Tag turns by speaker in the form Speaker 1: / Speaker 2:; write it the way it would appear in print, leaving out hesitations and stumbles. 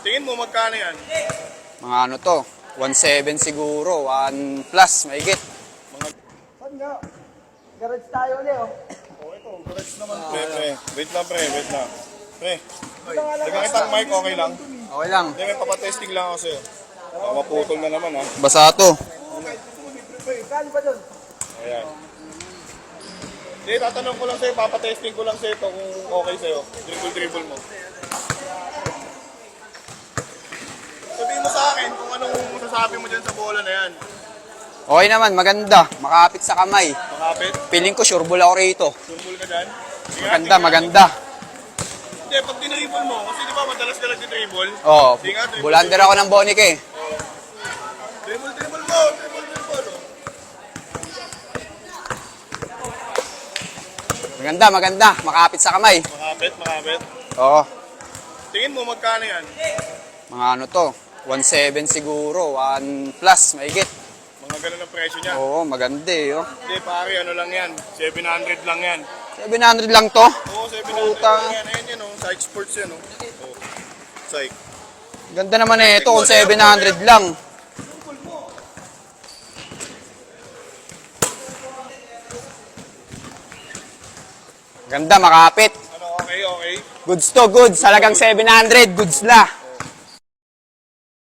Speaker 1: Tingin mo magkano yan?
Speaker 2: Mga ano to, 1.7 siguro, 1 plus, mahigit.
Speaker 3: Saan nga? Garage tayo ulit, oh.
Speaker 1: Oh, ito, garage naman. Pre. Wait lang, pre. Pre, dagang kitang mic, okay lang?
Speaker 2: Okay lang.
Speaker 1: Hindi, may papatesting lang ako sa'yo. Maputol na naman, ha?
Speaker 2: Basa to.
Speaker 3: Kano ba dun?
Speaker 1: Ayan. Hindi, tatanong ko lang sa'yo, papatesting ko lang sa'yo ito kung okay sa'yo. Dribble mo. Sabihin mo sa akin kung anong masasabi mo dyan sa bola na yan.
Speaker 2: Okay naman, maganda. Makapit sa kamay.
Speaker 1: Makapit?
Speaker 2: Feeling ko sure ball ako rito.
Speaker 1: Sumbol ka dyan? Sige,
Speaker 2: Maganda,
Speaker 1: tingnan
Speaker 2: maganda.
Speaker 1: Hindi, pag dinribble mo, kasi di ba madalas ka nag-dribble?
Speaker 2: Oo,
Speaker 1: Sige nga, dribble.
Speaker 2: bulander ako ng Bonic eh.
Speaker 1: Dribble mo! Oh.
Speaker 2: Maganda, maganda. Makapit sa kamay.
Speaker 1: Makapit.
Speaker 2: Oo.
Speaker 1: Tingin mo magkano yan?
Speaker 2: Mga ano to, 1.7 siguro, 1 plus, mahigit.
Speaker 1: Mga ganun ang presyo niya.
Speaker 2: Oo, maganda eh. Oh.
Speaker 1: Hindi, pare, ano lang yan? 700 lang yan.
Speaker 2: 700 lang to.
Speaker 1: Oo, 700
Speaker 2: Puta.
Speaker 1: lang yan. Ayan yan, oh. Psych Sports yan, oh. Oh. Psych.
Speaker 2: Ganda naman eh ito kung 700 lang. Ganda, makapit.
Speaker 1: Ano, okay?
Speaker 2: Goods to goods. Salagang 700, goods la.